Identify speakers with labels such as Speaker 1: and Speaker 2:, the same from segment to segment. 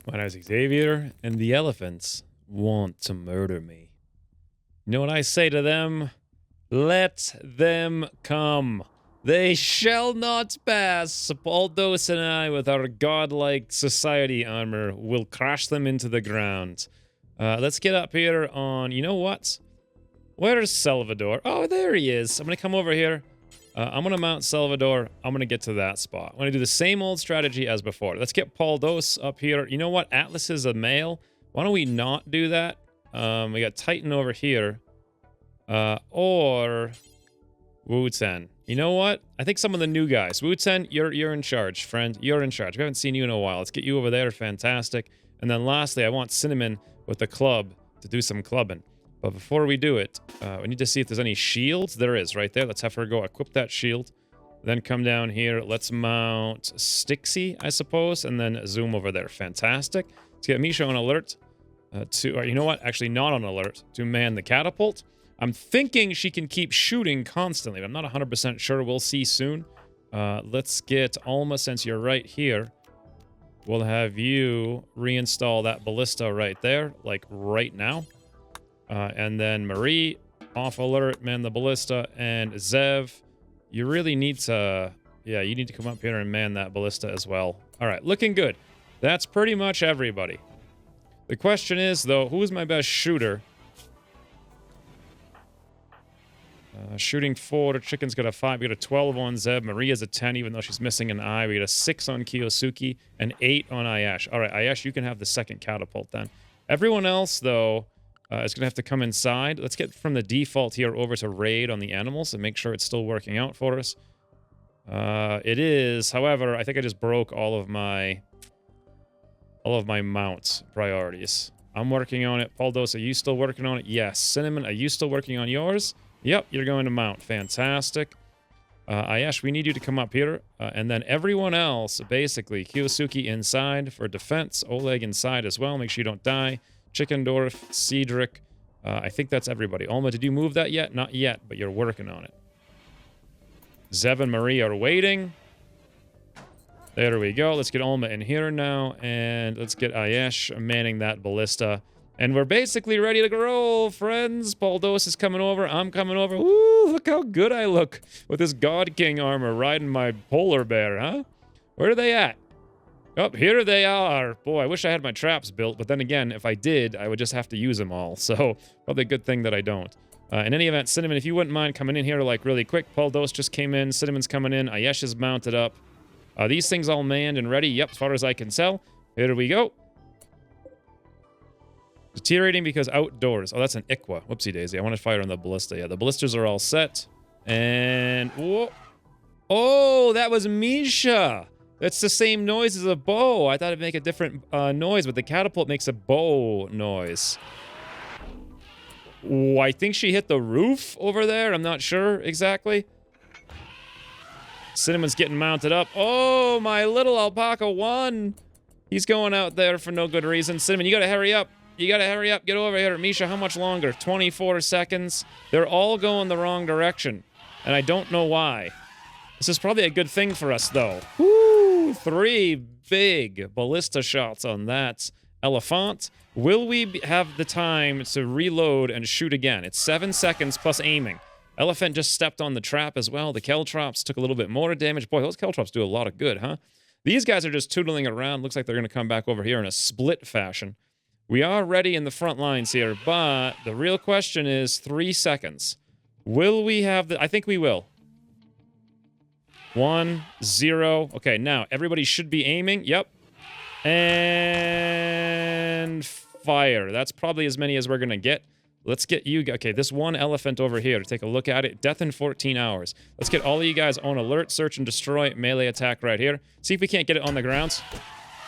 Speaker 1: My name's Xavier, and the elephants want to murder me. You know what I say to them? Let them come. They shall not pass. Baldos and I, with our godlike society armor, will crash them into the ground. Let's get up here on... You know what? Where's Salvador? Oh, there he is. I'm going to come over here. I'm going to mount Salvador. I'm going to get to that spot. I'm going to do the same old strategy as before. Let's get Baldos up here. You know what? Atlas is a male. Why don't we not do that? We got Titan over here. Or Wu-Ten. You know what? I think some of the new guys. Wu-Ten, you're in charge, friend. You're in charge. We haven't seen you in a while. Let's get you over there. Fantastic. And then lastly, I want Cinnamon with the club to do some clubbing. But before we do it, we need to see if there's any shields. There is, right there. Let's have her go equip that shield. Then come down here. Let's mount Stixie, I suppose, and then zoom over there. Fantastic. Let's get Misha on alert. You know what? Actually, not on alert. To man the catapult. I'm thinking she can keep shooting constantly, but I'm not 100% sure. We'll see soon. Let's get Alma, since you're right here. We'll have you reinstall that ballista right there, like right now. And then Marie, off alert, man the ballista, and Zev, you really need to, you need to come up here and man that ballista as well. All right, looking good. That's pretty much everybody. The question is, though, who is my best shooter? Shooting 4, Chicken's got a 5, we got a 12 on Zeb, Maria's a 10, even though she's missing an eye. We got a 6 on Kiyosuke, an 8 on Ayash. All right, Ayash, you can have the second catapult then. Everyone else, though, is going to have to come inside. Let's get from the default here over to raid on the animals and make sure it's still working out for us. It is, however, I think I just broke all of my mount priorities. I'm working on it. Baldos, are you still working on it? Yes. Cinnamon, are you still working on yours? Yep, you're going to mount. Fantastic. Ayash, we need you to come up here. And then everyone else, basically, Kiyosuke inside for defense. Oleg inside as well. Make sure you don't die. Chickendorf, Cedric. I think that's everybody. Alma, did you move that yet? Not yet, but you're working on it. Zev and Marie are waiting. There we go. Let's get Alma in here now. And let's get Ayash manning that ballista. And we're basically ready to grow, friends. Baldos is coming over. I'm coming over. Ooh, look how good I look with this God King armor riding my polar bear, huh? Where are they at? Oh, here they are. Boy, I wish I had my traps built, but then again, if I did, I would just have to use them all. So, probably a good thing that I don't. In any event, Cinnamon, if you wouldn't mind coming in here, like, really quick. Baldos just came in. Cinnamon's coming in. Ayash is mounted up. These things all manned and ready. Yep, as far as I can tell. Here we go. Deteriorating because outdoors. Oh, that's an Iqua. Whoopsie daisy. I want to fire on the ballista. Yeah, the ballistas are all set. And... whoa. Oh, that was Misha. That's the same noise as a bow. I thought it'd make a different noise, but the catapult makes a bow noise. Oh, I think she hit the roof over there. I'm not sure exactly. Cinnamon's getting mounted up. Oh, my little alpaca won. He's going out there for no good reason. Cinnamon, you gotta hurry up. You gotta hurry up. Get over here. Misha, how much longer? 24 seconds. They're all going the wrong direction. And I don't know why. This is probably a good thing for us, though. Woo! 3 big ballista shots on that elephant. Will we have the time to reload and shoot again? It's 7 seconds plus aiming. Elephant just stepped on the trap as well. The Caltrops took a little bit more damage. Boy, those Caltrops do a lot of good, huh? These guys are just tootling around. Looks like they're going to come back over here in a split fashion. We are ready in the front lines here, but the real question is 3 seconds. Will we have the... I think we will. 1, 0. Okay, now everybody should be aiming. Yep. And fire. That's probably as many as we're going to get. Let's get you... Okay, this one elephant over here. Take a look at it. Death in 14 hours. Let's get all of you guys on alert. Search and destroy. Melee attack right here. See if we can't get it on the ground.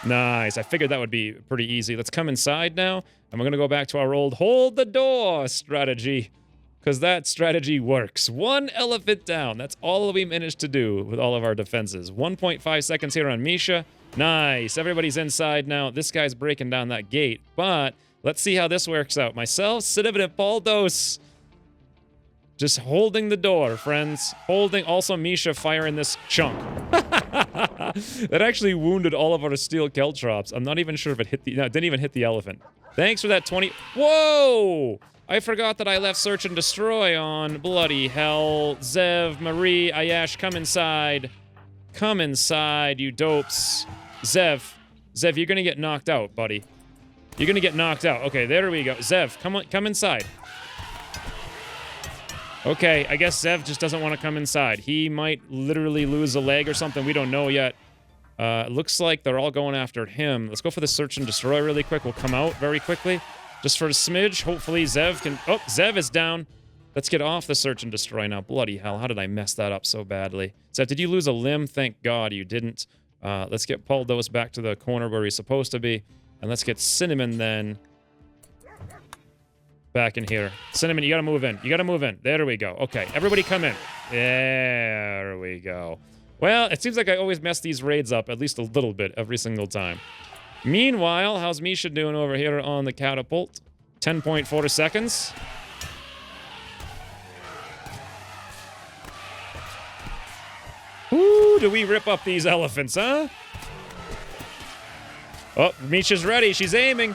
Speaker 1: Nice. I figured that would be pretty easy. Let's come inside now. And we're going to go back to our old hold the door strategy. Because that strategy works. 1 elephant down. That's all we managed to do with all of our defenses. 1.5 seconds here on Misha. Nice. Everybody's inside now. This guy's breaking down that gate. But let's see how this works out. Myself, Cinnamon, and Baldos. Just holding the door, friends. Holding. Also, Misha firing this chunk. That actually wounded all of our steel caltrops. I'm not even sure if it hit the... No, it didn't even hit the elephant. Thanks for that 20... Whoa! I forgot that I left Search and Destroy on. Bloody hell. Zev, Marie, Ayash, come inside. Come inside, you dopes. Zev, you're gonna get knocked out, buddy. You're gonna get knocked out. Okay, there we go. Zev, come inside. Okay, I guess Zev just doesn't want to come inside. He might literally lose a leg or something. We don't know yet. Looks like they're all going after him. Let's go for the Search and Destroy really quick. We'll come out very quickly. Just for a smidge. Hopefully Zev can... Oh, Zev is down. Let's get off the Search and Destroy now. Bloody hell, how did I mess that up so badly? Zev, did you lose a limb? Thank God you didn't. Let's get Poldos back to the corner where he's supposed to be. And let's get Cinnamon then back in here. Cinnamon, you gotta move in. You gotta move in. There we go. Okay, everybody come in. There we go. Well, it seems like I always mess these raids up at least a little bit every single time. Meanwhile, how's Misha doing over here on the catapult? 10.4 seconds. Ooh, do we rip up these elephants, huh? Oh, Misha's ready. She's aiming.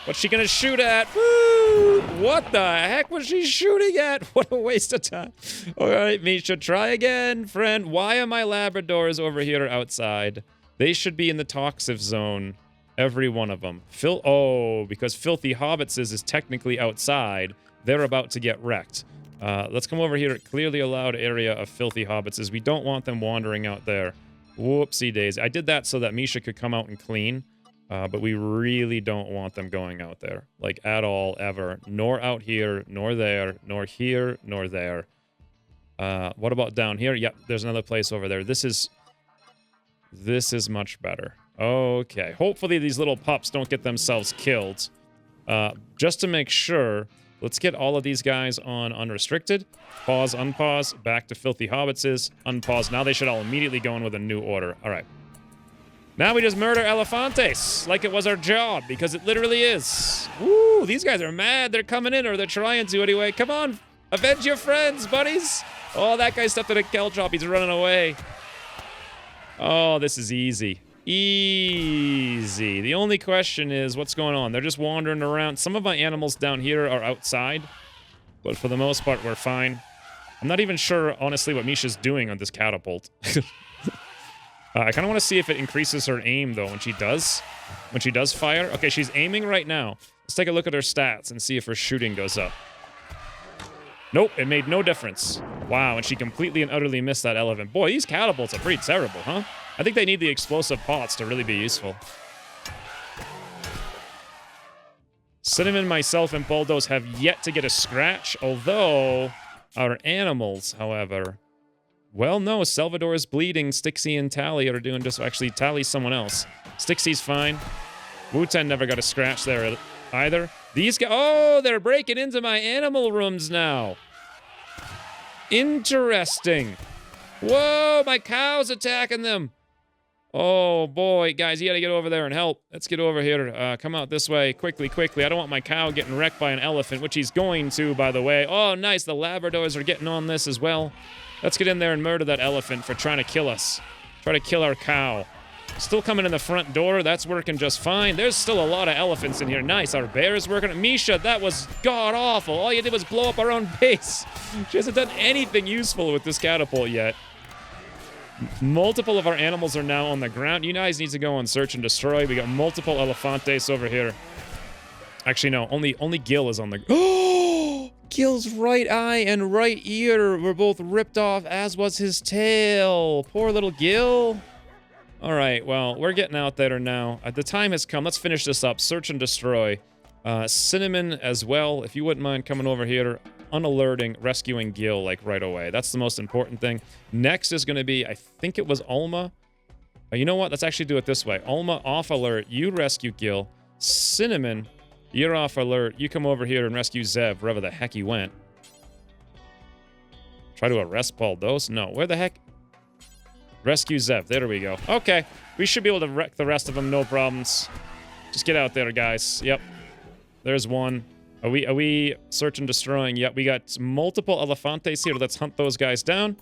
Speaker 1: What's she gonna shoot at? Woo! What the heck was she shooting at? What a waste of time. All right, Misha, try again, friend. Why are my Labradors over here outside? They should be in the toxic zone. Every one of them. Because Filthy Hobbits is technically outside. They're about to get wrecked. Let's come over here. Clearly allowed area of Filthy Hobbits. We don't want them wandering out there. Whoopsie daisy. I did that so that Misha could come out and clean. But we really don't want them going out there. Like, at all, ever. Nor out here, nor there, nor here, nor there. What about down here? Yep, there's another place over there. This is much better. Okay, hopefully these little pups don't get themselves killed. Just to make sure, let's get all of these guys on unrestricted. Pause, unpause, back to Filthy Hobbitses, unpause. Now they should all immediately go in with a new order. All right. Now we just murder Elefantes, like it was our job, because it literally is. Woo, these guys are mad. They're coming in, or they're trying to anyway. Come on, avenge your friends, buddies. Oh, that guy stepped in a caltrop. He's running away. Oh, this is easy. Easy. The only question is, what's going on? They're just wandering around. Some of my animals down here are outside, but for the most part, we're fine. I'm not even sure, honestly, what Misha's doing on this catapult. I kind of want to see if it increases her aim, though, when she does fire. Okay, she's aiming right now. Let's take a look at her stats and see if her shooting goes up. Nope, it made no difference. Wow, and she completely and utterly missed that elephant. Boy, these catapults are pretty terrible, huh? I think they need the explosive pots to really be useful. Cinnamon, myself, and Poldos have yet to get a scratch, although our animals, however... Well, no, Salvador's bleeding. Stixie and Tally are doing just... Actually, Tally's someone else. Stixie's fine. Wu-Ten never got a scratch there either. These guys... Oh, they're breaking into my animal rooms now. Interesting. Whoa, my cow's attacking them. Oh, boy. Guys, you gotta get over there and help. Let's get over here. Come out this way. Quickly, quickly. I don't want my cow getting wrecked by an elephant, which he's going to, by the way. Oh, nice. The Labradors are getting on this as well. Let's get in there and murder that elephant for trying to kill us. Try to kill our cow. Still coming in the front door. That's working just fine. There's still a lot of elephants in here. Nice. Our bear is working. Misha, that was god-awful. All you did was blow up our own base. She hasn't done anything useful with this catapult yet. Multiple of our animals are now on the ground. You guys need to go on Search and Destroy. We got multiple Elefantes over here. Actually, no. Only Gil is on the... Oh! Gil's right eye and right ear were both ripped off, as was his tail. Poor little Gil. All right, well, we're getting out there now. The time has come. Let's finish this up. Search and Destroy. Cinnamon as well, if you wouldn't mind coming over here, unalerting, rescuing Gil, like, right away. That's the most important thing. Next is going to be, I think it was Alma. You know what? Let's actually do it this way. Alma, off alert. You rescue Gil. Cinnamon... You're off alert. You come over here and rescue Zev, wherever the heck he went. Try to arrest Poldos? No. Where the heck? Rescue Zev. There we go. Okay. We should be able to wreck the rest of them, no problems. Just get out there, guys. Yep. There's one. Are we search and destroying? Yep, we got multiple Elefantes here. Let's hunt those guys down.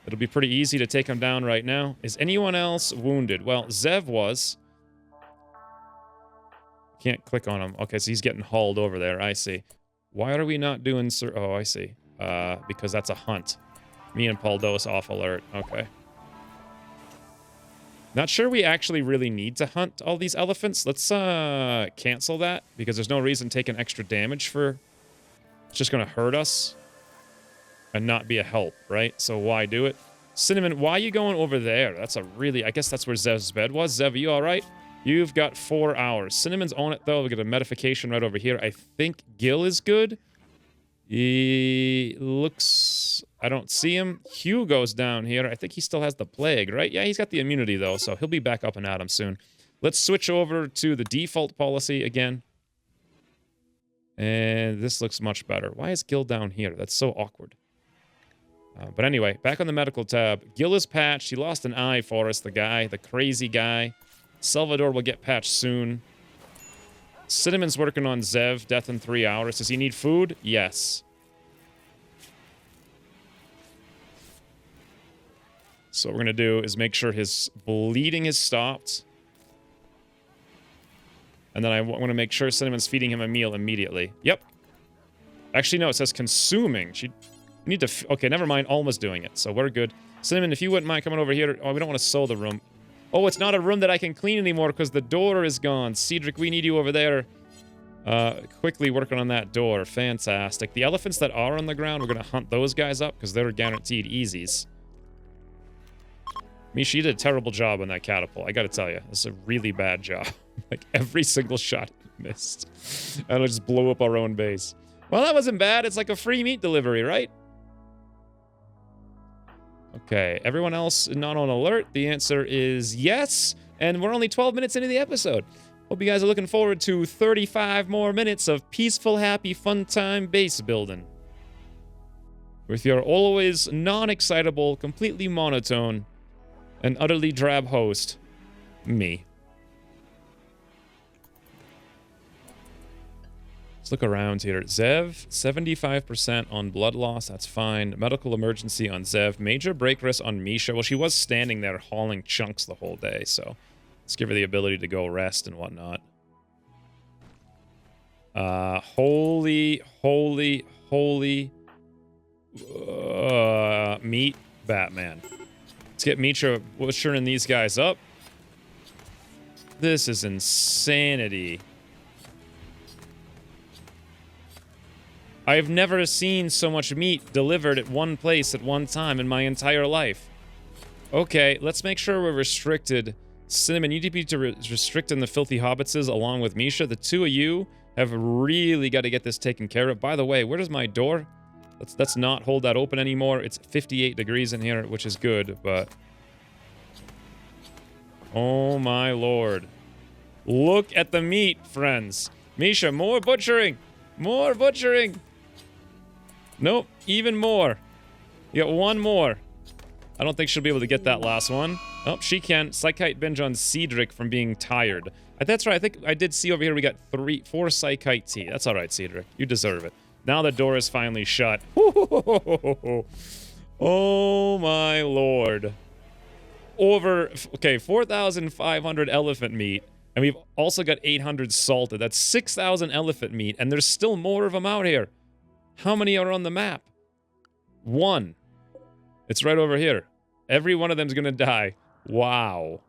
Speaker 1: It'll be pretty easy to take him down right now. Is anyone else wounded? Well, Zev was. Can't click on him. Okay, so he's getting hauled over there. I see. Why are we not doing... Oh, I see. Because that's a hunt. Me and Paldos off alert. Okay. Not sure we actually really need to hunt all these elephants. Let's cancel that, because there's no reason taking extra damage for... It's just going to hurt us and not be a help, right? So why do it? Cinnamon, why are you going over there? That's a really... I guess that's where Zev's bed was. Zev, are you all right? You've got 4 hours. Cinnamon's on it, though. We got a modification right over here. I think Gil is good. He looks... I don't see him. Hugh goes down here. I think he still has the plague, right? Yeah, he's got the immunity, though, so he'll be back up and at him soon. Let's switch over to the default policy again. And this looks much better. Why is Gil down here? That's so awkward. But anyway, back on the medical tab. Gil is patched. He lost an eye for us, the guy, the crazy guy. Salvador will get patched soon. Cinnamon's working on Zev. Death in 3 hours. Does he need food? Yes. So what we're going to do is make sure his bleeding is stopped. And then I want to make sure Cinnamon's feeding him a meal immediately. Yep. Actually, no, it says consuming. You need to... Okay, never mind. Alma's doing it, so we're good. Cinnamon, if you wouldn't mind coming over here... Oh, we don't want to sew the room. Oh, it's not a room that I can clean anymore because the door is gone. Cedric, we need you over there. Quickly working on that door. Fantastic. The elephants that are on the ground, we're going to hunt those guys up because they're guaranteed easies. Misha, you did a terrible job on that catapult. I got to tell you, this is a really bad job. Like, every single shot missed. And it'll just blow up our own base. Well, that wasn't bad. It's like a free meat delivery, right? Okay, everyone else not on alert? The answer is yes. And we're only 12 minutes into the episode. Hope you guys are looking forward to 35 more minutes of peaceful, happy, fun time base building. With your always non-excitable, completely monotone, and utterly drab host, me. Let's look around here. Zev, 75% on blood loss. That's fine. Medical emergency on Zev. Major break risk on Misha. Well, she was standing there hauling chunks the whole day, so let's give her the ability to go rest and whatnot. Holy meat Batman. Let's get Misha butchering these guys up. This is insanity. I've never seen so much meat delivered at one place at one time in my entire life. Okay, let's make sure we're restricted. Cinnamon, you need to be restricting the filthy hobbitses along with Misha. The two of you have really got to get this taken care of. By the way, where does my door? Let's not hold that open anymore. It's 58 degrees in here, which is good, but... Oh my lord. Look at the meat, friends. Misha, more butchering! More butchering! Nope, even more. You got one more. I don't think she'll be able to get that last one. Oh, she can. Psychite binge on Cedric from being tired. That's right, I think I did see over here we got 4 Psychite tea. That's alright, Cedric. You deserve it. Now the door is finally shut. Oh my lord. Okay, 4,500 elephant meat. And we've also got 800 salted. That's 6,000 elephant meat. And there's still more of them out here. How many are on the map? 1. It's right over here. Every one of them's gonna die. Wow.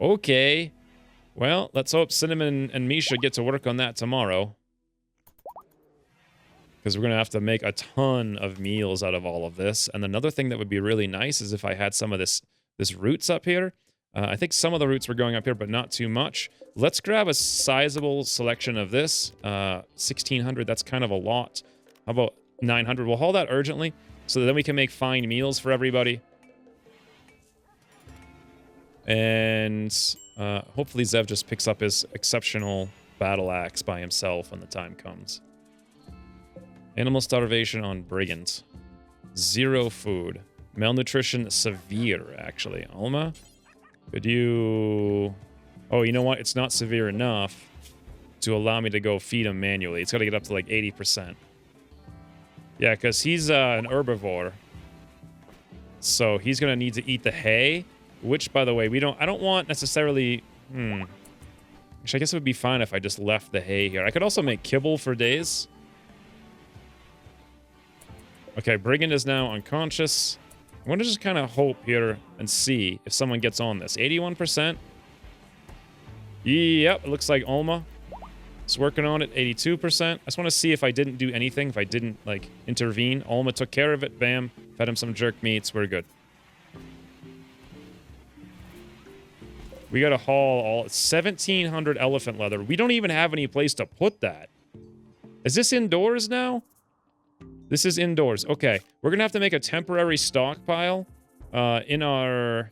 Speaker 1: Okay. Well, let's hope Cinnamon and Misha get to work on that tomorrow. Because we're going to have to make a ton of meals out of all of this. And another thing that would be really nice is if I had some of this roots up here. I think some of the roots were going up here, but not too much. Let's grab a sizable selection of this. 1,600, that's kind of a lot. How about 900? We'll haul that urgently, so that then we can make fine meals for everybody. And hopefully Zev just picks up his exceptional battle axe by himself when the time comes. Animal starvation on Brigand. 0 food. Malnutrition severe, actually. Alma? Could you... Oh, you know what? It's not severe enough to allow me to go feed him manually. It's got to get up to like 80%. Yeah, because he's an herbivore. So he's going to need to eat the hay, which, by the way, I don't want necessarily... Which I guess it would be fine if I just left the hay here. I could also make kibble for days. Okay, Brigand is now unconscious. I want to just kind of hope here and see if someone gets on this. 81%. Yep, it looks like Alma is working on it. 82%. I just want to see if I didn't do anything, if I didn't, like, intervene. Alma took care of it. Bam. Fed him some jerk meats. We're good. We gotta haul all 1,700 elephant leather. We don't even have any place to put that. Is this indoors now? This is indoors. Okay, we're gonna have to make a temporary stockpile in our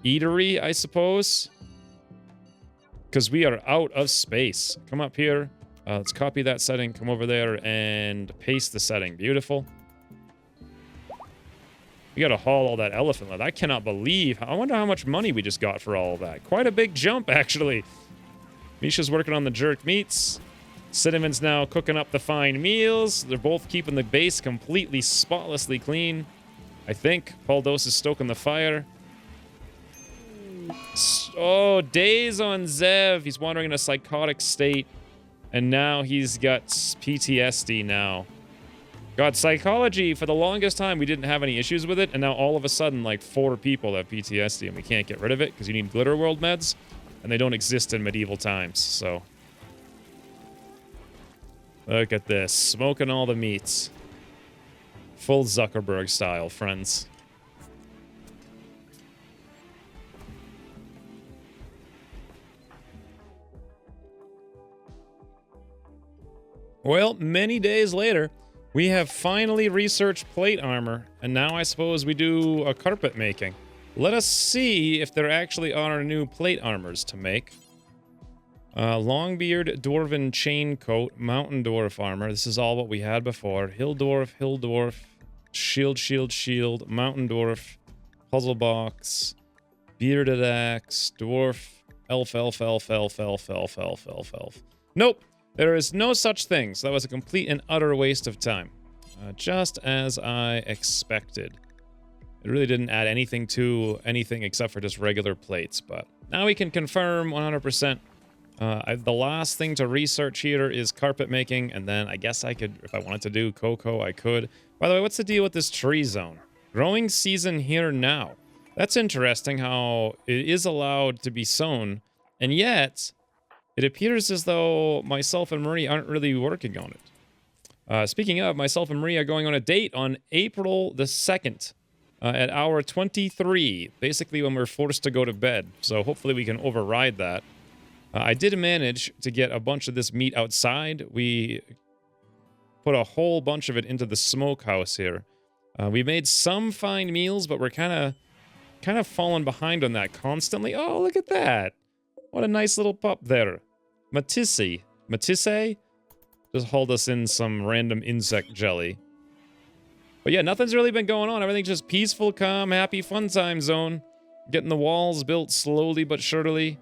Speaker 1: eatery, I suppose, because we are out of space. Come up here. Let's copy that setting. Come over there and paste the setting. Beautiful. We gotta haul all that elephant leather. I cannot believe... I wonder how much money we just got for all of that. Quite a big jump, actually. Misha's working on the jerk meats. Cinnamon's now cooking up the fine meals. They're both keeping the base completely spotlessly clean. I think. Paul Dose is stoking the fire. Oh, days on Zev. He's wandering in a psychotic state. And now he's got PTSD now. God, psychology, for the longest time, we didn't have any issues with it, and now all of a sudden, like, 4 people have PTSD, and we can't get rid of it, because you need Glitter World meds, and they don't exist in medieval times, so... Look at this. Smoking all the meats. Full Zuckerberg style, friends. Well, many days later... We have finally researched plate armor, and now I suppose we do a carpet making. Let us see if there actually are new plate armors to make. Longbeard Dwarven Chain Coat, Mountain Dwarf Armor. This is all what we had before. Hill Dwarf, Shield, Shield, Shield, Mountain Dwarf, Puzzle Box, Bearded Axe, Dwarf, Elf. Nope! There is no such thing, so that was a complete and utter waste of time. Just as I expected. It really didn't add anything to anything except for just regular plates, but now we can confirm 100%. The last thing to research here is carpet making, and then I guess I could, if I wanted to do cocoa, I could. By the way, what's the deal with this tree zone? Growing season here now. That's interesting how it is allowed to be sown, and yet... It appears as though myself and Marie aren't really working on it. Speaking of, myself and Marie are going on a date on April the 2nd at hour 23, basically when we're forced to go to bed. So hopefully we can override that. I did manage to get a bunch of this meat outside. We put a whole bunch of it into the smokehouse here. We made some fine meals, but we're kind of falling behind on that constantly. Oh, look at that. What a nice little pup there. Matisse? Just hold us in some random insect jelly. But yeah, nothing's really been going on. Everything's just peaceful, calm, happy, fun time zone. Getting the walls built slowly but surely.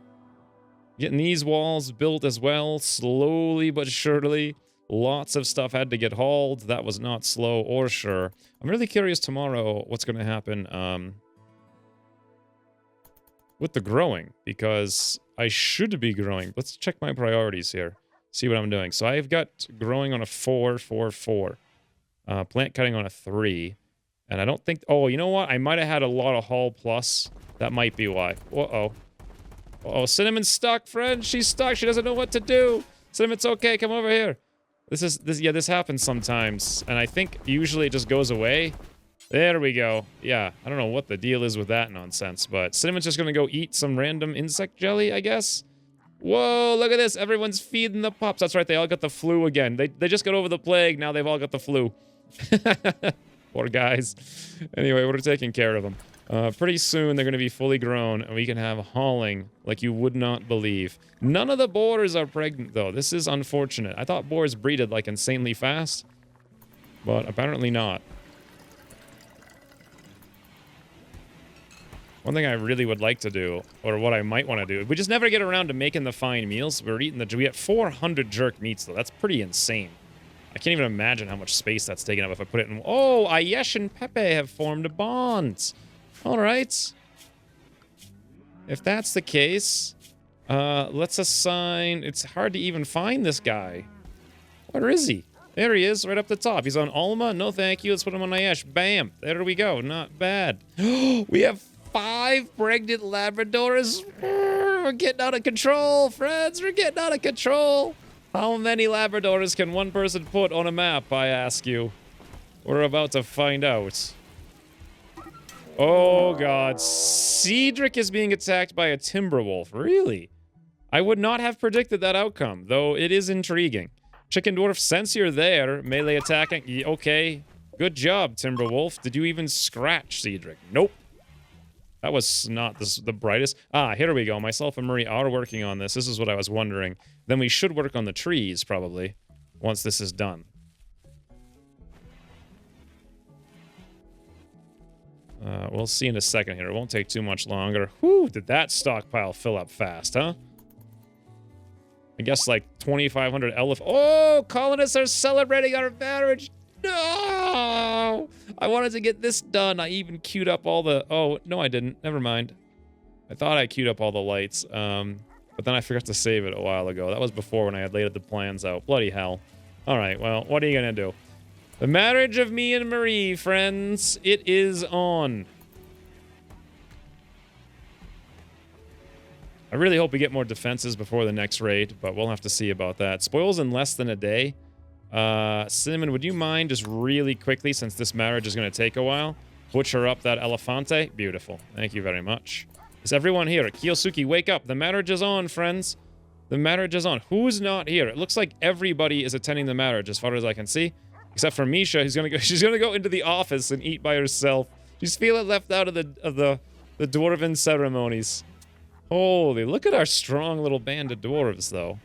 Speaker 1: Getting these walls built as well, slowly but surely. Lots of stuff had to get hauled. That was not slow or sure. I'm really curious tomorrow what's going to happen with the growing, because I should be growing. Let's check my priorities here. See what I'm doing. So I've got growing on a 4, 4, 4. Plant cutting on a 3. And I don't think... Oh, you know what? I might have had a lot of haul plus. That might be why. Uh-oh. Uh-oh, Cinnamon's stuck, friend. She's stuck. She doesn't know what to do. Cinnamon, it's okay. Come over here. This happens sometimes. And I think usually it just goes away. There we go. Yeah, I don't know what the deal is with that nonsense, but Cinnamon's just gonna go eat some random insect jelly, I guess? Whoa, look at this. Everyone's feeding the pups. That's right, they all got the flu again. They just got over the plague, now they've all got the flu. Poor guys. Anyway, we're taking care of them. Pretty soon they're gonna be fully grown, and we can have hauling like you would not believe. None of the boars are pregnant, though. This is unfortunate. I thought boars breeded, like, insanely fast, but apparently not. One thing I really would like to do, or what I might want to do, we just never get around to making the fine meals. We're eating we have 400 jerk meats, though. That's pretty insane. I can't even imagine how much space that's taken up if I put it in... Oh, Ayesh and Pepe have formed a bond. All right. If that's the case, let's assign... It's hard to even find this guy. Where is he? There he is, right up the top. He's on Alma. No, thank you. Let's put him on Ayesh. Bam. There we go. Not bad. We have 5 pregnant Labradors. We're getting out of control, friends. We're getting out of control. How many Labradors can one person put on a map, I ask you? We're about to find out. Oh, God. Cedric is being attacked by a Timberwolf. Really? I would not have predicted that outcome, though it is intriguing. Chicken Dwarf, since you're there, melee attacking. Okay. Good job, Timberwolf. Did you even scratch Cedric? Nope. That was not the brightest. Ah, here we go. Myself and Marie are working on this. This is what I was wondering. Then we should work on the trees, probably, once this is done. We'll see in a second here. It won't take too much longer. Whew, did that stockpile fill up fast, huh? I guess like 2,500 elephant. Oh, colonists are celebrating our marriage. No! I wanted to get this done. I even queued up all the... Oh, no, I didn't. Never mind. I thought I queued up all the lights, but then I forgot to save it a while ago. That was before when I had laid the plans out. Bloody hell. All right, well, what are you going to do? The marriage of me and Marie, friends. It is on. I really hope we get more defenses before the next raid, but we'll have to see about that. Spoils in less than a day. Cinnamon, would you mind just really quickly, since this marriage is going to take a while, butcher up that elefante? Beautiful. Thank you very much. Is everyone here? Kiyosuke, wake up. The marriage is on, friends. The marriage is on. Who's not here? It looks like everybody is attending the marriage, as far as I can see. Except for Misha, who's gonna go. She's gonna go into the office and eat by herself. She's feeling left out of the dwarven ceremonies. Holy, look at our strong little band of dwarves, though.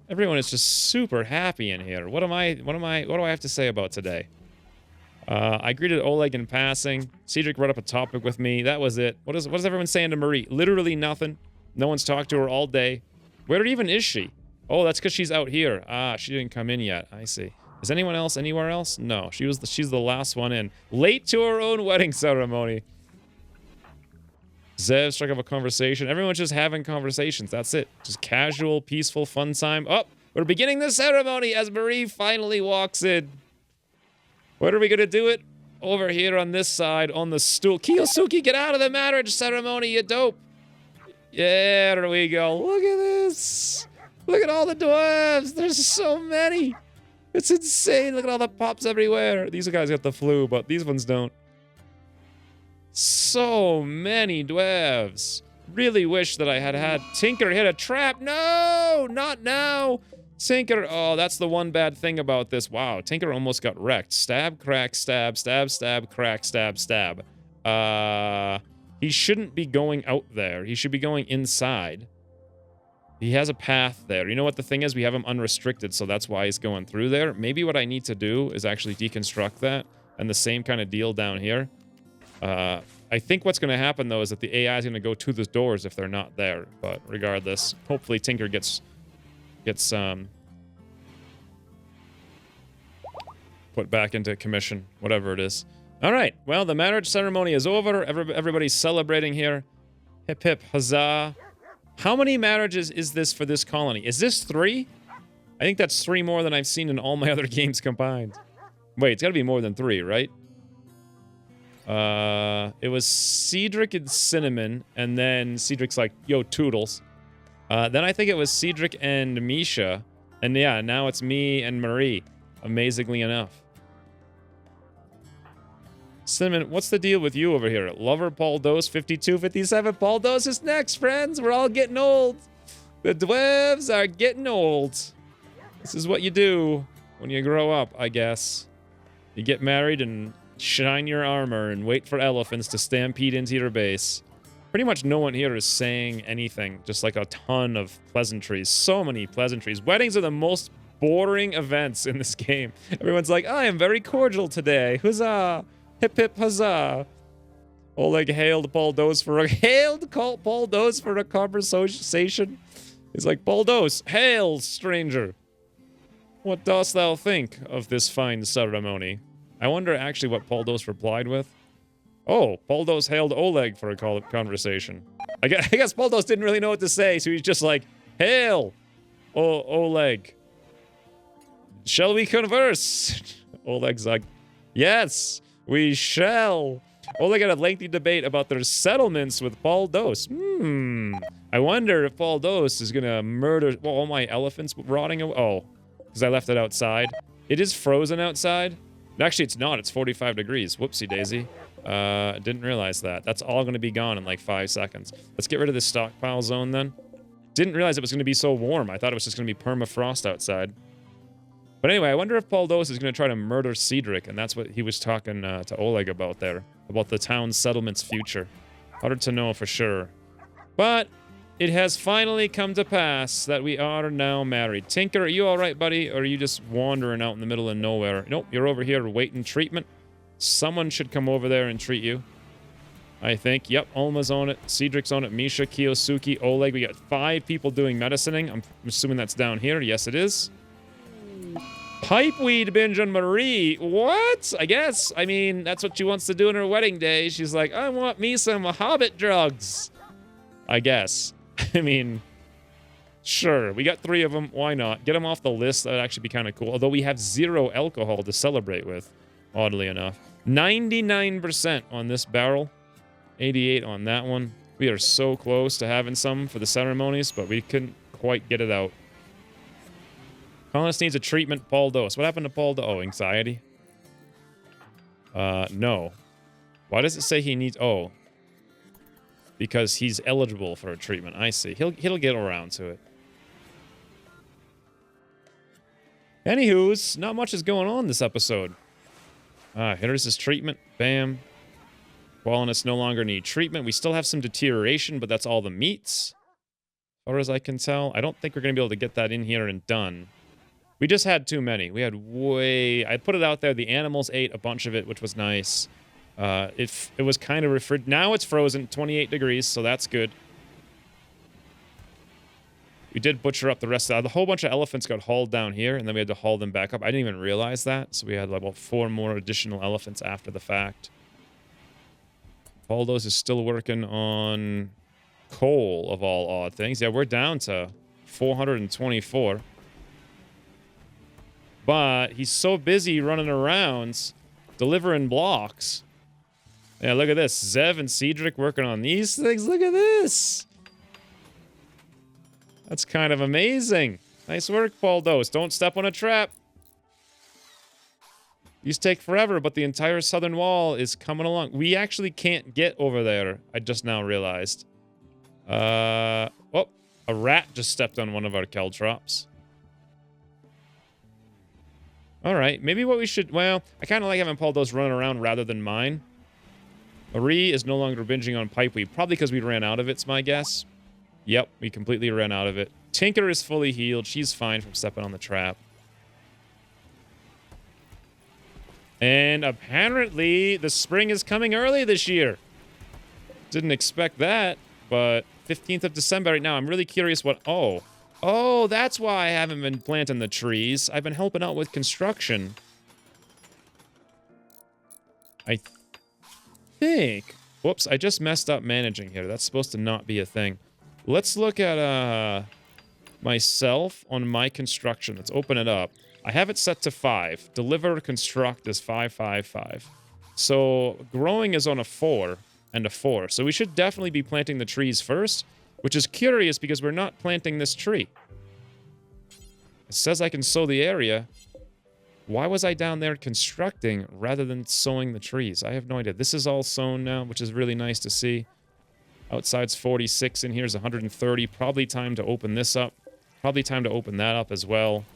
Speaker 1: Everyone is just super happy in here. What do I have to say about today? I greeted Oleg in passing. Cedric brought up a topic with me. That was it. What is everyone saying to Marie? Literally nothing. No one's talked to her all day. Where even is she? Oh, that's because she's out here. Ah, she didn't come in yet. I see. Is anyone else anywhere else? No, she's the last one in. Late to her own wedding ceremony. Zev struck up a conversation. Everyone's just having conversations. That's it. Just casual, peaceful, fun time. Oh, we're beginning the ceremony as Marie finally walks in. Where are we going to do it? Over here on this side, on the stool. Kiyosuke, get out of the marriage ceremony, you dope. Yeah, there we go. Look at this. Look at all the dwarves. There's so many. It's insane. Look at all the pops everywhere. These guys got the flu, but these ones don't. So many dwarves. Really wish that I had Tinker hit a trap. No, not now. Tinker, oh, that's the one bad thing about this. Wow, Tinker almost got wrecked. Stab, crack, stab, stab, stab, crack, stab, stab. He shouldn't be going out there. He should be going inside. He has a path there. You know what the thing is? We have him unrestricted, so that's why he's going through there. Maybe what I need to do is actually deconstruct that, and the same kind of deal down here. I think what's going to happen, though, is that the AI is going to go to the doors if they're not there. But regardless, hopefully Tinker gets put back into commission, whatever it is. All right, well, the marriage ceremony is over. Everybody's celebrating here. Hip, hip, huzzah. How many marriages is this for this colony? Is this 3? I think that's 3 more than I've seen in all my other games combined. Wait, it's got to be more than 3, right? It was Cedric and Cinnamon, and then Cedric's like, yo, Toodles. Then I think it was Cedric and Misha, and yeah, now it's me and Marie, amazingly enough. Cinnamon, what's the deal with you over here? Lover Paul Dose 5257. Paul Dose is next, friends. We're all getting old. The dwarves are getting old. This is what you do when you grow up, I guess. You get married and shine your armor and wait for elephants to stampede into your base. Pretty much no one here is saying anything. Just like a ton of pleasantries. So many pleasantries. Weddings are the most boring events in this game. Everyone's like, I am very cordial today. Huzzah. Hip hip huzzah. Oleg hailed Paul Dose for a conversation. He's like, Paul Dose, hail, stranger. What dost thou think of this fine ceremony? I wonder actually what Poldos replied with. Oh, Poldos hailed Oleg for a conversation. I guess Poldos didn't really know what to say, so he's just like, hail, Oleg. Shall we converse? Oleg's like, yes, we shall. Oleg had a lengthy debate about their settlements with Poldos. I wonder if Poldos is gonna murder all my elephants rotting away. Oh, because I left it outside. It is frozen outside. Actually, it's not. It's 45 degrees. Whoopsie daisy. Didn't realize that. That's all going to be gone in like 5 seconds. Let's get rid of this stockpile zone then. Didn't realize it was going to be so warm. I thought it was just going to be permafrost outside. But anyway, I wonder if Poldos is going to try to murder Cedric, and that's what he was talking to Oleg about there. About the town settlement's future. Hard to know for sure. But it has finally come to pass that we are now married. Tinker, are you alright, buddy? Or are you just wandering out in the middle of nowhere? Nope, you're over here waiting treatment. Someone should come over there and treat you. I think. Yep, Alma's on it. Cedric's on it. Misha, Kiyosuke, Oleg. We got 5 people doing medicining. I'm assuming that's down here. Yes, it is. Pipeweed binge on Marie. What? I guess. I mean, that's what she wants to do on her wedding day. She's like, I want me some hobbit drugs. I guess. I mean, sure. We got 3 of them. Why not? Get them off the list. That would actually be kind of cool. Although we have 0 alcohol to celebrate with, oddly enough. 99% on this barrel. 88 on that one. We are so close to having some for the ceremonies, but we couldn't quite get it out. Colonist needs a treatment, Poldos. What happened to Poldos? Oh, anxiety? No. Why does it say he needs... Oh. Because he's eligible for a treatment. I see. He'll get around to it. Anywho's, not much is going on this episode. Here's his treatment. Bam. Qualinists no longer need treatment. We still have some deterioration, but that's all the meats. As far as I can tell. I don't think we're going to be able to get that in here and done. We just had too many. We had way... I put it out there. The animals ate a bunch of it, which was nice. It was kind of refrigerated. Now it's frozen, 28 degrees, so that's good. We did butcher up the rest of the whole bunch of elephants got hauled down here, and then we had to haul them back up. I didn't even realize that, so we had like about 4 more additional elephants after the fact. Poldos is still working on coal, of all odd things. Yeah, we're down to 424. But he's so busy running around, delivering blocks. Yeah, look at this. Zev and Cedric working on these things. Look at this. That's kind of amazing. Nice work, Poldos. Don't step on a trap. These take forever, but the entire southern wall is coming along. We actually can't get over there. I just now realized. Oh, a rat just stepped on one of our caltrops. All right, maybe what we should... Well, I kind of like having Poldos running around rather than mine. Marie is no longer binging on pipeweed, probably because we ran out of it's my guess. Yep, we completely ran out of it. Tinker is fully healed. She's fine from stepping on the trap. And apparently, the spring is coming early this year. Didn't expect that, but 15th of December right now. I'm really curious what... Oh, that's why I haven't been planting the trees. I've been helping out with construction. I think... Whoops, I just messed up managing here. That's supposed to not be a thing. Let's look at myself on my construction. Let's open it up. I have it set to 5. Deliver, construct is 5, 5, 5. So growing is on a 4 and a 4. So we should definitely be planting the trees first, which is curious because we're not planting this tree. It says I can sow the area. Why was I down there constructing rather than sowing the trees? I have no idea. This is all sown now, which is really nice to see. Outside's 46, in here's 130. Probably time to open this up. Probably time to open that up as well.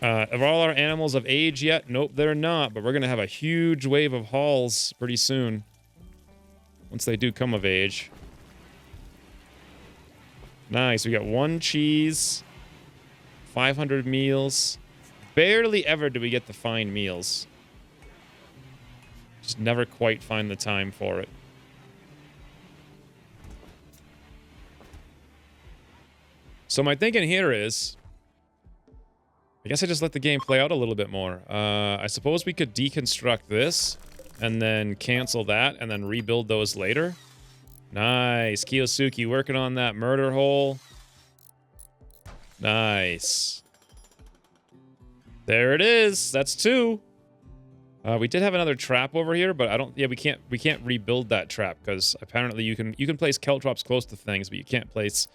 Speaker 1: Are all our animals of age yet? Nope, they're not, but we're going to have a huge wave of hauls pretty soon. Once they do come of age. Nice, we got 1 cheese. 500 meals. Barely ever do we get the fine meals. Just never quite find the time for it. So my thinking here is, I guess I just let the game play out a little bit more. I suppose we could deconstruct this and then cancel that and then rebuild those later. Nice. Kiyosuke working on that murder hole. Nice. There it is. That's 2. We did have another trap over here, but I don't. Yeah, we can't rebuild that trap because apparently you can place caltrops close to things, but you can't place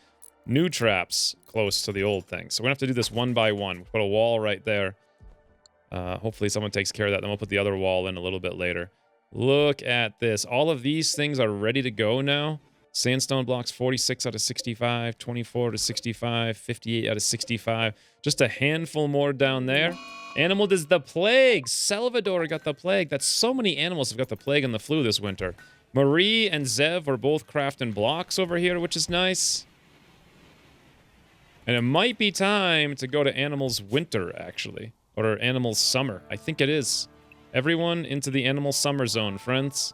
Speaker 1: new traps close to the old thing. So we're gonna have to do this one by one. Put a wall right there. Hopefully someone takes care of that. Then we'll put the other wall in a little bit later. Look at this. All of these things are ready to go now. Sandstone blocks 46 out of 65, 24 out of 65, 58 out of 65. Just a handful more down there. Animal does the plague. Salvador got the plague. That's so many animals have got the plague and the flu this winter. Marie and Zev are both crafting blocks over here, which is nice. And it might be time to go to Animals Winter, actually. Or Animals Summer. I think it is. Everyone into the Animal Summer zone, friends.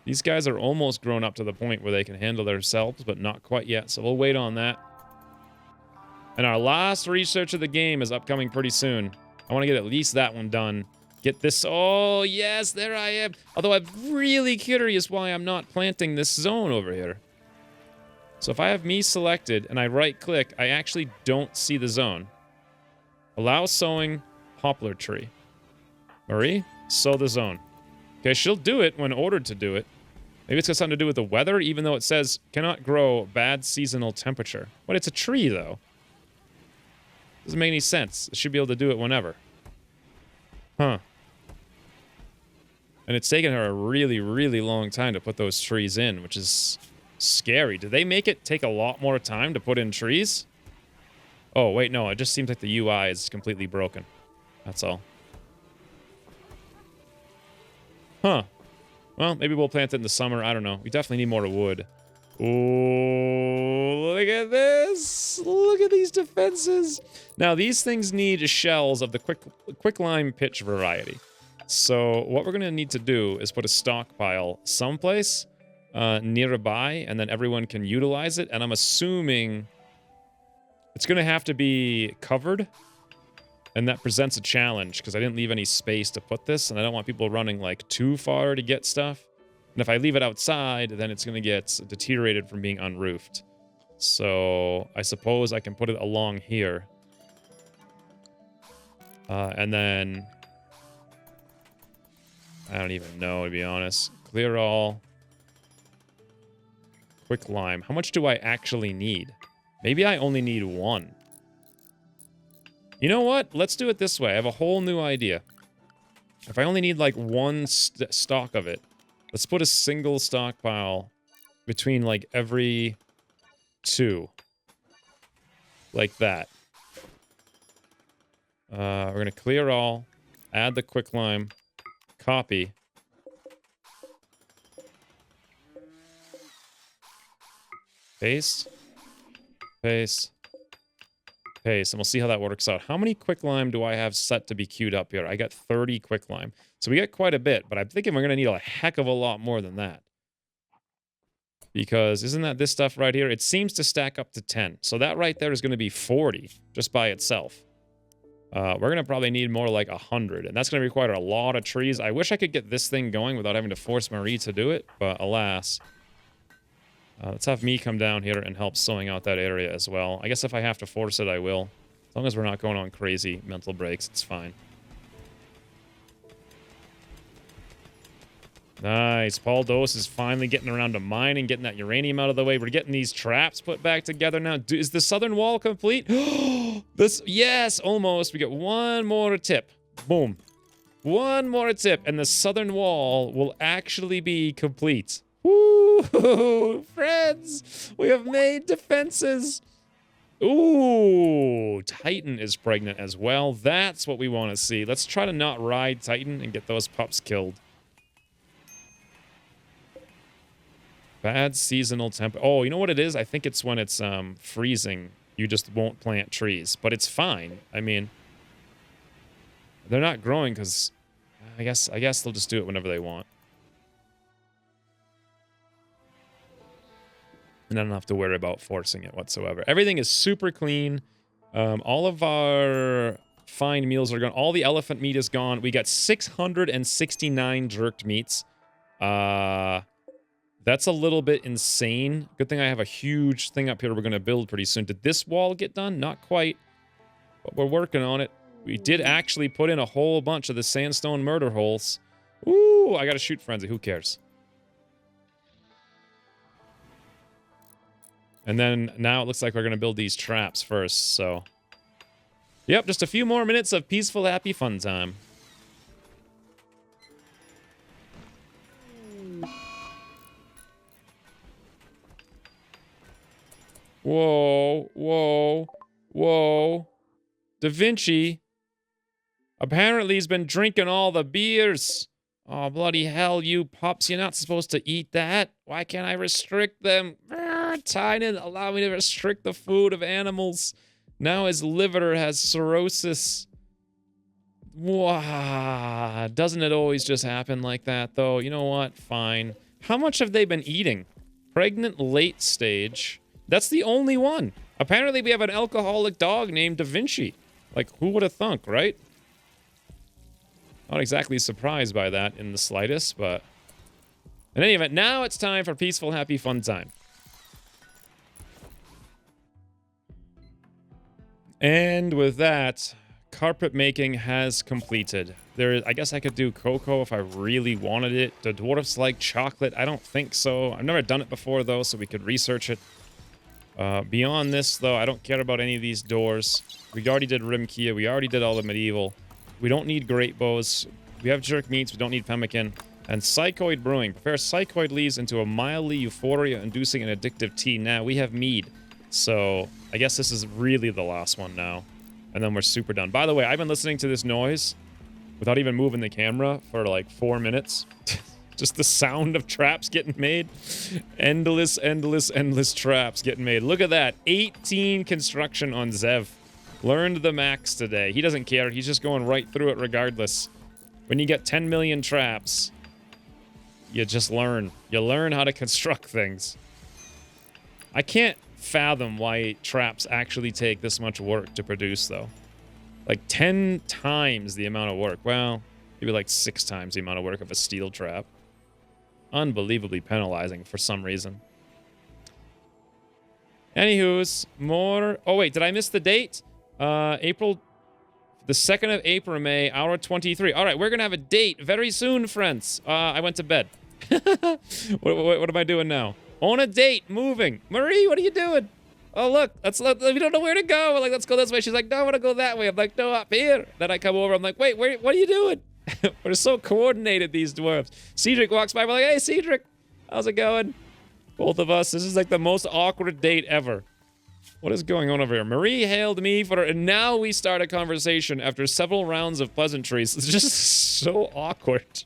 Speaker 1: These guys are almost grown up to the point where they can handle themselves, but not quite yet. So we'll wait on that. And our last research of the game is upcoming pretty soon. I want to get at least that one done. Get this. Oh, yes, there I am. Although I'm really curious why I'm not planting this zone over here. So if I have me selected and I right-click, I actually don't see the zone. Allow sowing poplar tree. Marie, sow the zone. Okay, she'll do it when ordered to do it. Maybe it's got something to do with the weather, even though it says cannot grow bad seasonal temperature. But it's a tree, though. Doesn't make any sense. It should be able to do it whenever. Huh. And it's taken her a really, really long time to put those trees in, which is scary. Did they make it take a lot more time to put in trees? Oh, wait, no. It just seems like the UI is completely broken. That's all. Huh. Well, maybe we'll plant it in the summer. I don't know. We definitely need more wood. Oh, look at this. Look at these defenses. Now, these things need shells of the quicklime pitch variety. So what we're going to need to do is put a stockpile someplace nearby, and then everyone can utilize it. And I'm assuming it's going to have to be covered. And that presents a challenge, because I didn't leave any space to put this, and I don't want people running, like, too far to get stuff. And if I leave it outside, then it's going to get deteriorated from being unroofed. So I suppose I can put it along here. And then I don't even know, to be honest. Clear all. Quick lime. How much do I actually need? Maybe I only need 1. You know what? Let's do it this way. I have a whole new idea. If I only need like 1 stock of it, let's put a single stockpile between like every 2. Like that. We're going to clear all, add the quicklime, copy. Paste. Paste. Paste. And we'll see how that works out. How many quicklime do I have set to be queued up here? I got 30 quicklime. So we get quite a bit, but I'm thinking we're going to need a heck of a lot more than that. Because isn't that this stuff right here? It seems to stack up to 10. So that right there is going to be 40 just by itself. We're going to probably need more like 100. And that's going to require a lot of trees. I wish I could get this thing going without having to force Marie to do it. But alas. Let's have me come down here and help sowing out that area as well. I guess if I have to force it, I will. As long as we're not going on crazy mental breaks, it's fine. Nice. Paul Dose is finally getting around to mining, getting that uranium out of the way. We're getting these traps put back together now. Is the southern wall complete? Yes, almost. We get one more tip. Boom. One more tip, and the southern wall will actually be complete. Woo! Friends! We have made defenses! Ooh! Titan is pregnant as well. That's what we want to see. Let's try to not ride Titan and get those pups killed. Bad seasonal temp. Oh, you know what it is? I think it's when it's freezing. You just won't plant trees. But it's fine. I mean, they're not growing because I guess they'll just do it whenever they want. And I don't have to worry about forcing it whatsoever. Everything is super clean. All of our fine meals are gone. All the elephant meat is gone. We got 669 jerked meats. That's a little bit insane. Good thing I have a huge thing up here we're going to build pretty soon. Did this wall get done? Not quite. But we're working on it. We did actually put in a whole bunch of the sandstone murder holes. Ooh, I got to shoot frenzy. Who cares? And then now it looks like we're going to build these traps first, so... Yep, just a few more minutes of peaceful, happy fun time. Whoa, whoa, whoa. Da Vinci. Apparently he's been drinking all the beers. Oh, bloody hell, you pups. You're not supposed to eat that. Why can't I restrict them? Tynan, allow me to restrict the food of animals. Now his liver has cirrhosis. Wow. Doesn't it always just happen like that, though? You know what? Fine. How much have they been eating? Pregnant late stage. That's the only one. Apparently we have an alcoholic dog named Da Vinci. Like, who would have thunk, right? Not exactly surprised by that in the slightest, but... In any event, now it's time for peaceful, happy, fun time. And with that, carpet making has completed. I guess I could do cocoa if I really wanted it. Do dwarves like chocolate? I don't think so. I've never done it before, though, so we could research it. Beyond this, though, I don't care about any of these doors. We already did Rimkia. We already did all the medieval. We don't need great bows. We have jerk meats. We don't need pemmican. And psychoid brewing. Prepare psychoid leaves into a mildly euphoria-inducing and addictive tea. Now, we have mead. So, I guess this is really the last one now. And then we're super done. By the way, I've been listening to this noise without even moving the camera for like 4 minutes. Just the sound of traps getting made. Endless, endless, endless traps getting made. Look at that. 18 construction on Zev. Learned the max today. He doesn't care. He's just going right through it regardless. When you get 10 million traps, you just learn. You learn how to construct things. I can't fathom why traps actually take this much work to produce, though. Like 10 times the amount of work. Well, maybe like 6 times the amount of work of a steel trap. Unbelievably penalizing for some reason. Anywho's, more... Oh, wait, did I miss the date? April... The 2nd of April, May, hour 23. All right, we're going to have a date very soon, friends. I went to bed. What am I doing now? On a date, moving. Marie, what are you doing? Oh, look, we don't know where to go. We're like, let's go this way. She's like, no, I want to go that way. I'm like, no, up here. Then I come over. I'm like, wait, what are you doing? We're so coordinated, these dwarves. Cedric walks by. We're like, hey, Cedric, how's it going? Both of us. This is like the most awkward date ever. What is going on over here? Marie hailed me and now we start a conversation after several rounds of pleasantries. It's just so awkward.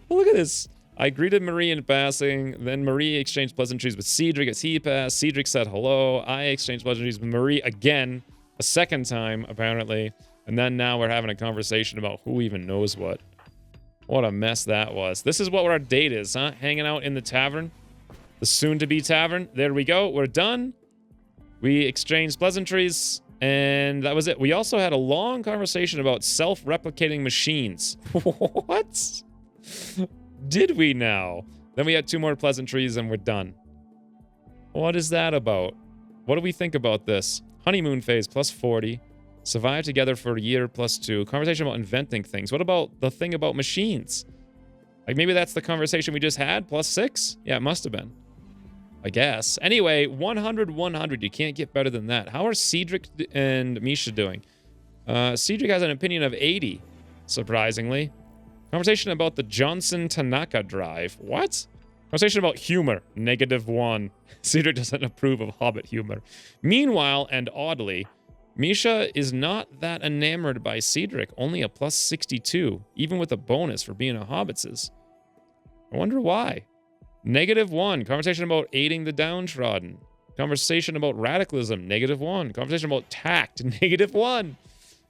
Speaker 1: Look at this. I greeted Marie in passing. Then Marie exchanged pleasantries with Cedric as he passed. Cedric said hello. I exchanged pleasantries with Marie again, a second time, apparently. And then now we're having a conversation about who even knows what. What a mess that was. This is what our date is, huh? Hanging out in the tavern. The soon-to-be tavern. There we go. We're done. We exchanged pleasantries, and that was it. We also had a long conversation about self-replicating machines. What? Did we now? Then we had 2 more pleasantries, and we're done. What is that about? What do we think about this? Honeymoon phase, plus 40. Survive together for a year, plus 2. Conversation about inventing things. What about the thing about machines? Like, maybe that's the conversation we just had, plus 6? Yeah, it must have been. I guess. Anyway, 100, 100. You can't get better than that. How are Cedric and Misha doing? Cedric has an opinion of 80, surprisingly. Conversation about the Johnson Tanaka drive. What? Conversation about humor. -1. Cedric doesn't approve of Hobbit humor. Meanwhile, and oddly, Misha is not that enamored by Cedric. Only a plus 62, even with a bonus for being a Hobbitses. I wonder why. -1. Conversation about aiding the downtrodden. Conversation about radicalism. -1. Conversation about tact. -1.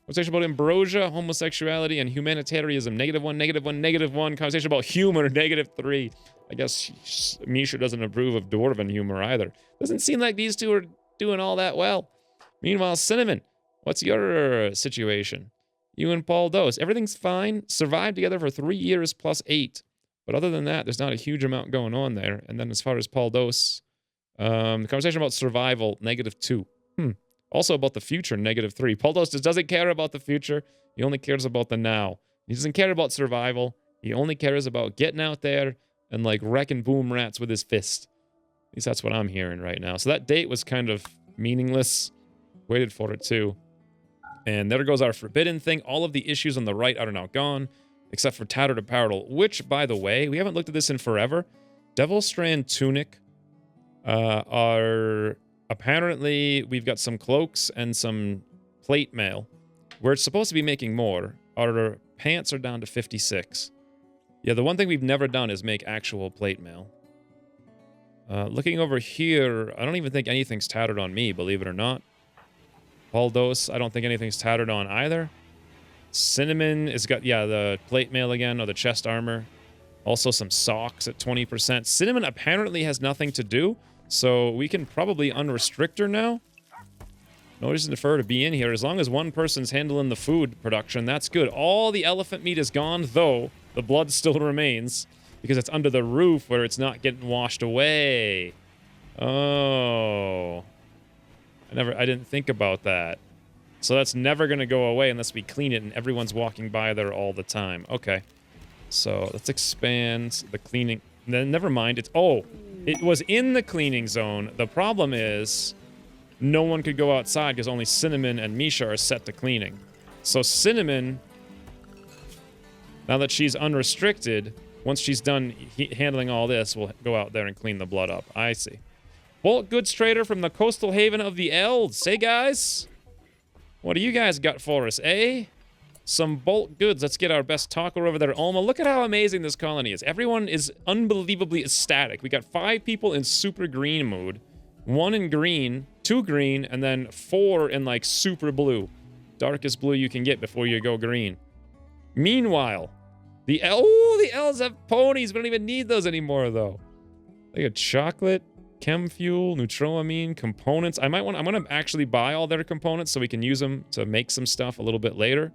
Speaker 1: Conversation about ambrosia, homosexuality, and humanitarianism. -1, -1, -1. Conversation about humor. -3. I guess Misha doesn't approve of dwarven humor either. Doesn't seem like these two are doing all that well. Meanwhile, Cinnamon, what's your situation? You and Paul Dose, everything's fine. Survived together for 3 years plus 8. But other than that, there's not a huge amount going on there. And then as far as Paul Dose, the conversation about survival, -2. Also about the future, -3. Paul Dose just doesn't care about the future. He only cares about the now. He doesn't care about survival. He only cares about getting out there and like wrecking boom rats with his fist. At least that's what I'm hearing right now. So that date was kind of meaningless. Waited for it too. And there goes our forbidden thing. All of the issues on the right are now gone, except for tattered apparel, which, by the way, we haven't looked at this in forever. Devil Strand Tunic are apparently, we've got some cloaks and some plate mail. We're supposed to be making more. Our pants are down to 56. Yeah, the one thing we've never done is make actual plate mail. Looking over here, I don't even think anything's tattered on me, believe it or not. Paul Dose, I don't think anything's tattered on either. Cinnamon has got, yeah, the plate mail again, or the chest armor. Also some socks at 20%. Cinnamon apparently has nothing to do, so we can probably unrestrict her now. No reason for her to be in here. As long as one person's handling the food production, that's good. All the elephant meat is gone, though the blood still remains because it's under the roof where it's not getting washed away. Oh. I didn't think about that. So that's never going to go away unless we clean it and everyone's walking by there all the time. Okay. So let's expand the cleaning. Then never mind. It was in the cleaning zone. The problem is no one could go outside because only Cinnamon and Misha are set to cleaning. So Cinnamon, now that she's unrestricted, once she's done handling all this, we'll go out there and clean the blood up. I see. Bulk goods trader from the coastal haven of the Elds. Hey, guys. What do you guys got for us, eh? Some bulk goods. Let's get our best talker over there, Alma. Look at how amazing this colony is. Everyone is unbelievably ecstatic. We got 5 people in super green mood, 1 in green, 2 green, and then 4 in, like, super blue. Darkest blue you can get before you go green. Meanwhile, the elves have ponies. We don't even need those anymore, though. They got chocolate, chem fuel, neutroamine, components. I'm gonna actually buy all their components so we can use them to make some stuff a little bit later.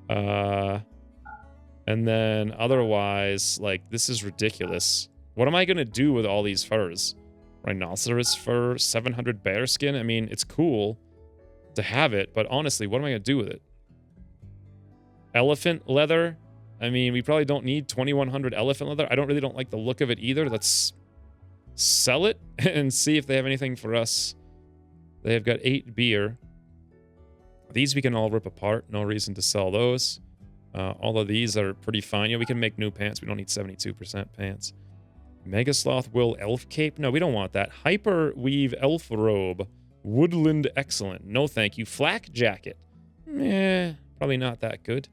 Speaker 1: And then otherwise, like, this is ridiculous. What am I gonna do with all these furs? Rhinoceros fur, 700 bear skin. I mean, it's cool to have it, but honestly, what am I gonna do with it? Elephant leather. I mean, we probably don't need 2100 elephant leather. I really don't like the look of it either. Let's sell it and see if they have anything for us. They have got 8 beer. These we can all rip apart. No reason to sell those. All of these are pretty fine. Yeah, we can make new pants. We don't need 72% pants. Mega Sloth Wool Elf Cape. No, we don't want that. Hyper Weave Elf Robe. Woodland Excellent. No, thank you. Flak Jacket. Probably not that good.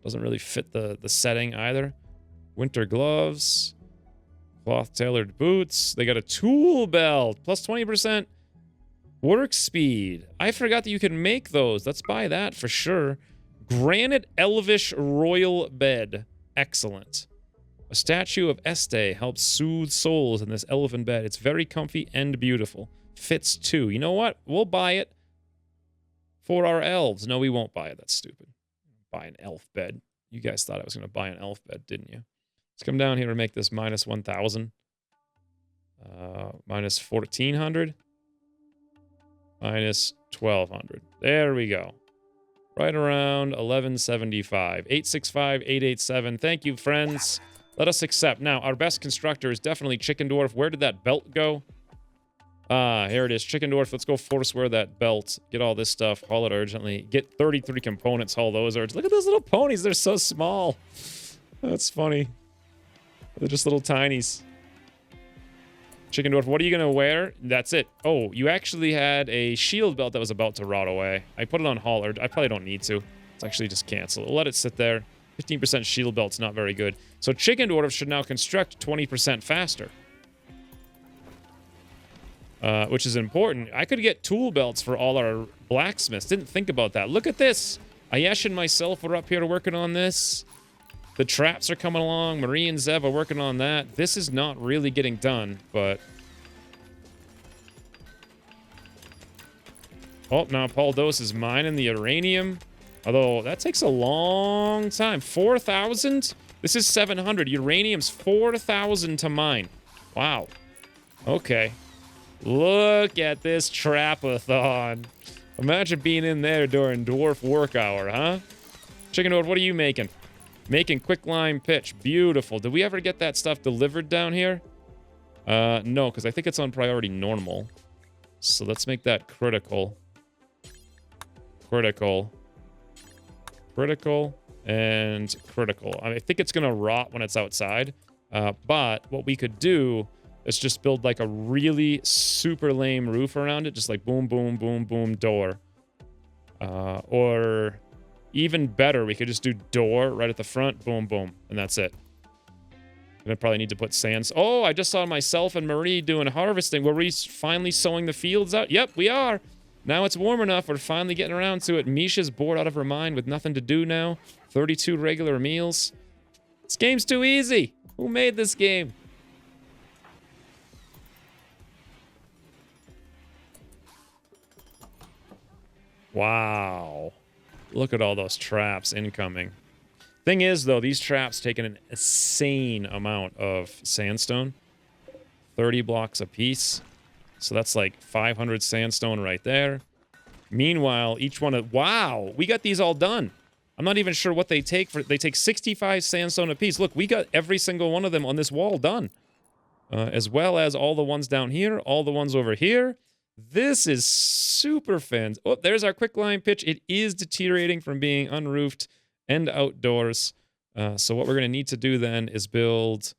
Speaker 1: Doesn't really fit the setting either. Winter Gloves. Cloth tailored boots. They got a tool belt. Plus 20% work speed. I forgot that you can make those. Let's buy that for sure. Granite Elvish Royal Bed. Excellent. A statue of Este helps soothe souls in this elven bed. It's very comfy and beautiful. Fits too. You know what? We'll buy it for our elves. No, we won't buy it. That's stupid. Buy an elf bed. You guys thought I was going to buy an elf bed, didn't you? Let's come down here and make this minus 1,000. Minus 1,400. Minus 1,200. There we go. Right around 1175. 865, 887. Thank you, friends. Let us accept. Now, our best constructor is definitely Chicken Dwarf. Where did that belt go? Here it is. Chicken Dwarf. Let's go forswear that belt. Get all this stuff. Haul it urgently. Get 33 components. Haul those urgently. Look at those little ponies. They're so small. That's funny. They're just little tinies. Chicken Dwarf, what are you going to wear? That's it. Oh, you actually had a shield belt that was about to rot away. I put it on haul. I probably don't need to. Let's actually just cancel it. We'll let it sit there. 15% shield belt's not very good. So Chicken Dwarf should now construct 20% faster. which is important. I could get tool belts for all our blacksmiths. Didn't think about that. Look at this. Ayesh and myself are up here working on this. The traps are coming along. Marie and Zev are working on that. This is not really getting done, but... Oh, now Paul Dose is mining the uranium. Although, that takes a long time. 4,000? This is 700. Uranium's 4,000 to mine. Wow. Okay. Look at this trap-a-thon. Imagine being in there during dwarf work hour, huh? Chicken Node, what are you making? Making quicklime pitch. Beautiful. Did we ever get that stuff delivered down here? No, because I think it's on priority normal. So let's make that critical. Critical. Critical. And critical. I think it's going to rot when it's outside. But what we could do is just build like a really super lame roof around it. Just like boom, boom, boom, boom, door. Or even better, we could just do door right at the front. Boom, boom. And that's it. And I probably need to put sands. Oh, I just saw myself and Marie doing harvesting. Were we finally sowing the fields out? Yep, we are. Now it's warm enough. We're finally getting around to it. Misha's bored out of her mind with nothing to do now. 32 regular meals. This game's too easy. Who made this game? Wow. Look at all those traps incoming. Thing is, though, these traps take an insane amount of sandstone. 30 blocks apiece. So that's like 500 sandstone right there. Meanwhile, each one of... Wow! We got these all done. I'm not even sure what they take. They take 65 sandstone apiece. Look, we got every single one of them on this wall done. As well as all the ones down here, all the ones over here. This is super fans. Oh, there's our quicklime pitch. It is deteriorating from being unroofed and outdoors. So what we're going to need to do then is build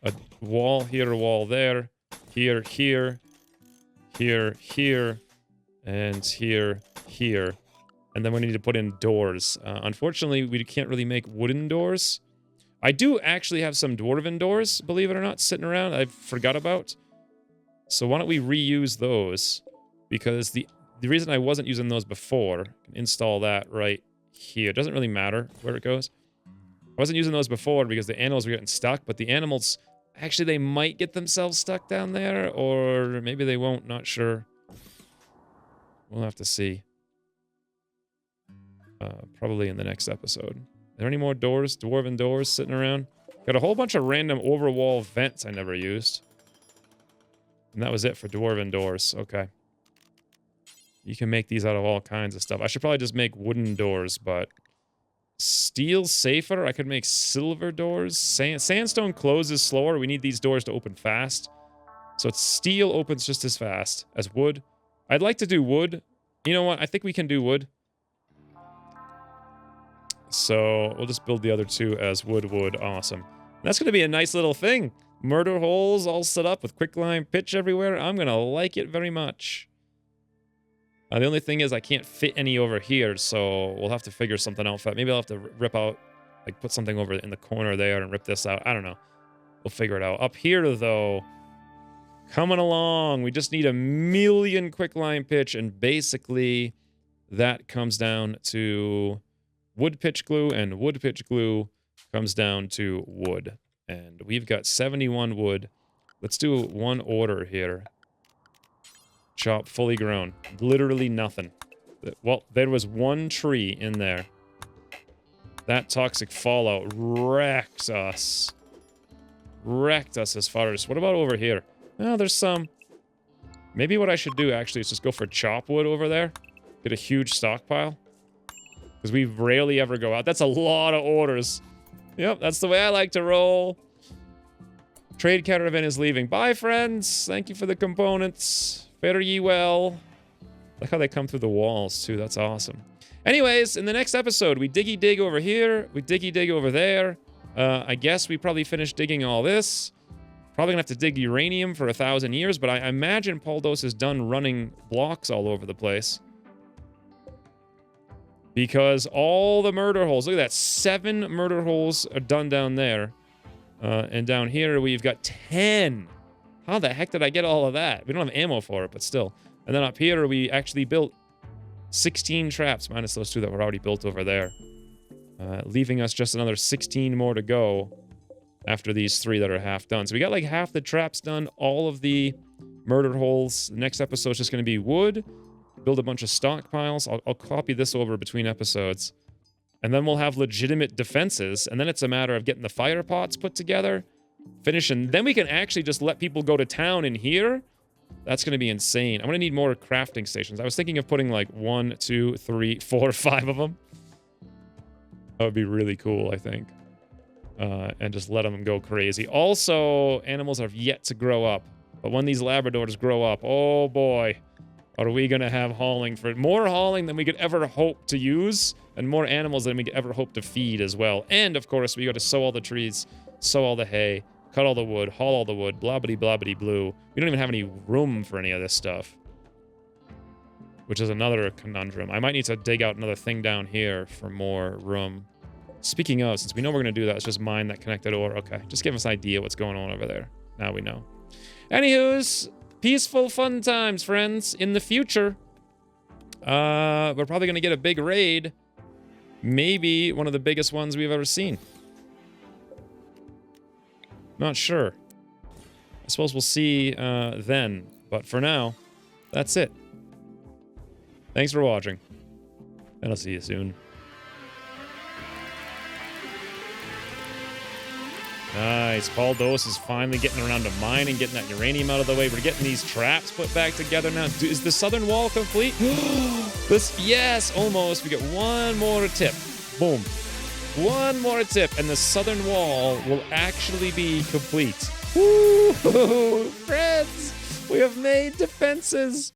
Speaker 1: a wall here, a wall there, here, here, here, here, and here, here. And then we need to put in doors. Unfortunately, we can't really make wooden doors. I do actually have some dwarven doors, believe it or not, sitting around I forgot about. So why don't we reuse those? Because the reason I wasn't using those before, install that right here. It doesn't really matter where it goes. I wasn't using those before because the animals were getting stuck, but the animals, actually they might get themselves stuck down there, or maybe they won't, not sure. We'll have to see. Probably in the next episode. Are there any more doors, dwarven doors sitting around? Got a whole bunch of random overwall vents I never used. And that was it for dwarven doors. Okay. You can make these out of all kinds of stuff. I should probably just make wooden doors, but... Steel's safer. I could make silver doors. Sandstone closes slower. We need these doors to open fast. So it's steel opens just as fast as wood. I'd like to do wood. You know what? I think we can do wood. So we'll just build the other two as wood. Awesome. That's going to be a nice little thing. Murder holes all set up with quicklime pitch everywhere. I'm going to like it very much. The only thing is I can't fit any over here, so we'll have to figure something out. Maybe I'll have to rip out, like put something over in the corner there and rip this out. I don't know. We'll figure it out. Up here, though, coming along. We just need 1,000,000 quicklime pitch, and basically that comes down to wood pitch glue, and wood pitch glue comes down to wood. And we've got 71 wood. Let's do one order here. Chop, fully grown. Literally nothing. Well, there was one tree in there. That toxic fallout wrecked us. Wrecked us as far as... What about over here? Oh, there's some. Maybe what I should do, actually, is just go for chop wood over there. Get a huge stockpile. Because we rarely ever go out. That's a lot of orders. Yep, that's the way I like to roll. Trade caravan is leaving. Bye, friends. Thank you for the components. Fare ye well. Like how they come through the walls, too. That's awesome. Anyways, in the next episode, we diggy dig over here. We diggy dig over there. I guess we probably finished digging all this. Probably gonna have to dig uranium for 1,000 years, but I imagine Poldos is done running blocks all over the place. Because all the murder holes, look at that, 7 murder holes are done down there. And down here, we've got 10. How the heck did I get all of that? We don't have ammo for it, but still. And then up here, we actually built 16 traps, minus those 2 that were already built over there. Leaving us just another 16 more to go after these 3 that are half done. So we got like half the traps done, all of the murder holes. The next episode is just going to be wood, build a bunch of stockpiles. I'll copy this over between episodes. And then we'll have legitimate defenses. And then it's a matter of getting the fire pots put together, finishing. Then we can actually just let people go to town in here. That's going to be insane. I'm going to need more crafting stations. I was thinking of putting like 1, 2, 3, 4, 5 of them. That would be really cool, I think. And just let them go crazy. Also, animals have yet to grow up. But when these Labradors grow up, oh boy, are we going to have hauling for more hauling than we could ever hope to use, and more animals than we could ever hope to feed as well. And, of course, we got to sow all the trees, sow all the hay, cut all the wood, haul all the wood, blah-bitty blue. We don't even have any room for any of this stuff, which is another conundrum. I might need to dig out another thing down here for more room. Speaking of, since we know we're going to do that, let's just mine that connected ore. Okay, just give us an idea what's going on over there. Now we know. Anywho's, peaceful fun times, friends. In the future, we're probably going to get a big raid. Maybe one of the biggest ones we've ever seen. Not sure. I suppose we'll see then. But for now, that's it. Thanks for watching. And I'll see you soon. Nice. Paul Dos is finally getting around to mining, getting that uranium out of the way. We're getting these traps put back together now. Is the southern wall complete? Yes, almost. We get one more tip. Boom. One more tip, and the southern wall will actually be complete. Woo! Friends, we have made defenses.